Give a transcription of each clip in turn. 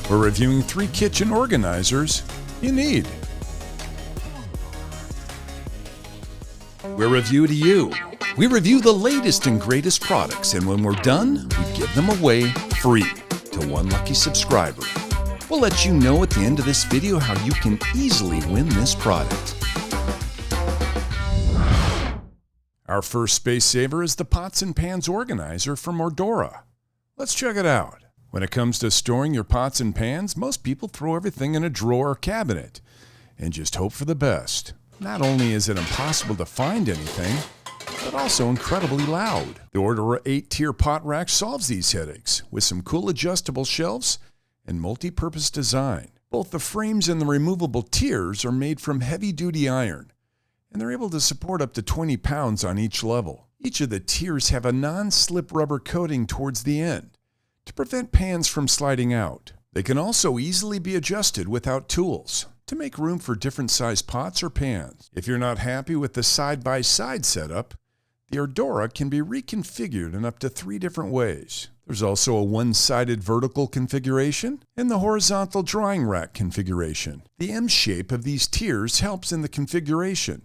We're reviewing 3 kitchen organizers you need. We're Review to You. We review the latest and greatest products, and when we're done, we give them away free to one lucky subscriber. We'll let you know at the end of this video how you can easily win this product. Our first space saver is the Pots and Pans Organizer from Ordora. Let's check it out. When it comes to storing your pots and pans, most people throw everything in a drawer or cabinet and just hope for the best. Not only is it impossible to find anything, but also incredibly loud. The Ordora 8-tier pot rack solves these headaches with some cool adjustable shelves and multi-purpose design. Both the frames and the removable tiers are made from heavy-duty iron, and they're able to support up to 20 pounds on each level. Each of the tiers have a non-slip rubber coating towards the end to prevent pans from sliding out. They can also easily be adjusted without tools to make room for different size pots or pans. If you're not happy with the side-by-side setup, the Ordora can be reconfigured in up to 3 different ways. There's also a one-sided vertical configuration and the horizontal drying rack configuration. The M shape of these tiers helps in the configuration,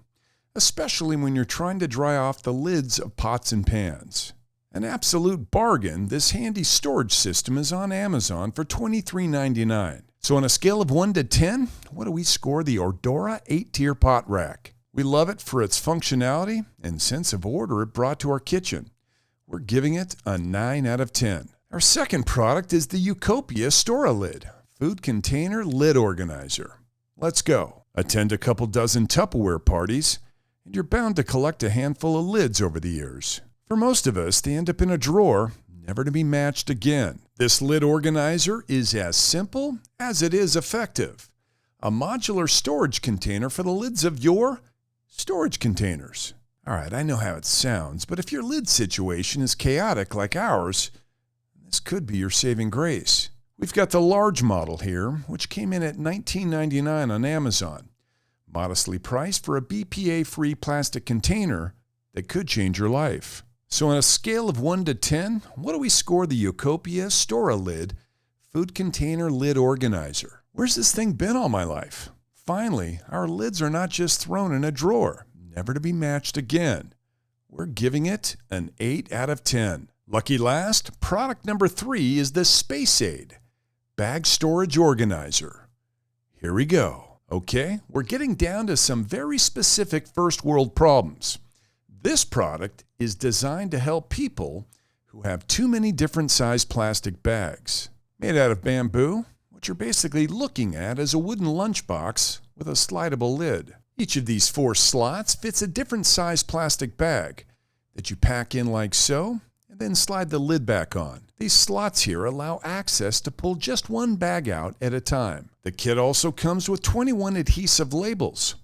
especially when you're trying to dry off the lids of pots and pans. An absolute bargain, this handy storage system is on Amazon for $23.99. So on a scale of 1 to 10, what do we score the Ordora 8-tier pot rack? We love it for its functionality and sense of order it brought to our kitchen. We're giving it a 9 out of 10. Our second product is the Utopia Lid Food Container Lid Organizer. Let's go. Attend a couple dozen Tupperware parties, and you're bound to collect a handful of lids over the years. For most of us, they end up in a drawer, never to be matched again. This lid organizer is as simple as it is effective. A modular storage container for the lids of your storage containers. All right, I know how it sounds, but if your lid situation is chaotic like ours, this could be your saving grace. We've got the large model here, which came in at $19.99 on Amazon. Modestly priced for a BPA-free plastic container that could change your life. So on a scale of 1 to 10, what do we score the Utopia Lid Food Container Lid Organizer? Where's this thing been all my life? Finally, our lids are not just thrown in a drawer, never to be matched again. We're giving it an 8 out of 10. Lucky last, product number 3 is the Space Aid Bag Storage Organizer. Here we go. Okay, we're getting down to some very specific first world problems. This product is designed to help people who have too many different size plastic bags. Made out of bamboo, what you're basically looking at is a wooden lunchbox with a slidable lid. Each of these 4 slots fits a different size plastic bag that you pack in like so, and then slide the lid back on. These slots here allow access to pull just one bag out at a time. The kit also comes with 21 adhesive labels,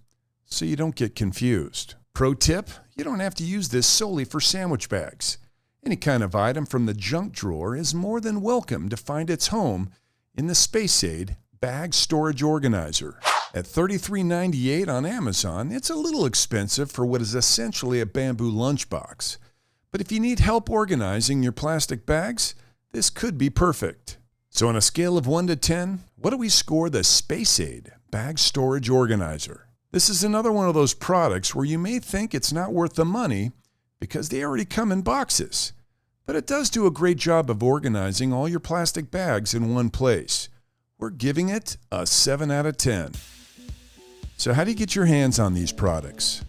so you don't get confused. Pro tip, you don't have to use this solely for sandwich bags. Any kind of item from the junk drawer is more than welcome to find its home in the Space Aid Bag Storage Organizer. At $33.98 on Amazon, it's a little expensive for what is essentially a bamboo lunchbox. But if you need help organizing your plastic bags, this could be perfect. So on a scale of 1 to 10, what do we score the Space Aid Bag Storage Organizer? This is another one of those products where you may think it's not worth the money because they already come in boxes. But it does do a great job of organizing all your plastic bags in one place. We're giving it a 7 out of 10. So how do you get your hands on these products?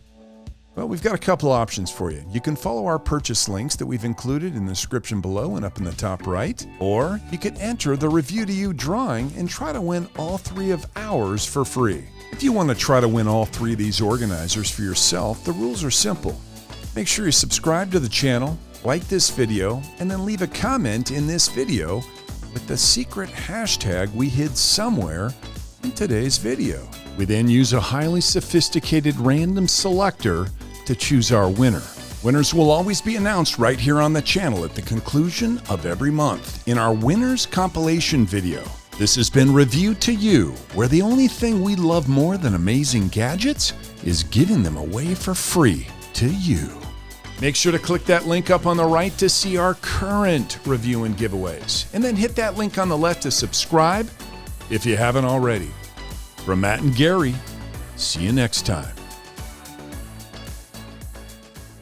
Well, we've got a couple options for you. You can follow our purchase links that we've included in the description below and up in the top right, or you could enter the Review to You drawing and try to win all 3 of ours for free. If you want to try to win all 3 of these organizers for yourself, the rules are simple. Make sure you subscribe to the channel, like this video, and then leave a comment in this video with the secret hashtag we hid somewhere in today's video. We then use a highly sophisticated random selector to choose our winner. Winners will always be announced right here on the channel at the conclusion of every month in our Winners Compilation video. This has been Review to You, where the only thing we love more than amazing gadgets is giving them away for free to you. Make sure to click that link up on the right to see our current review and giveaways, and then hit that link on the left to subscribe if you haven't already. From Matt and Gary, see you next time.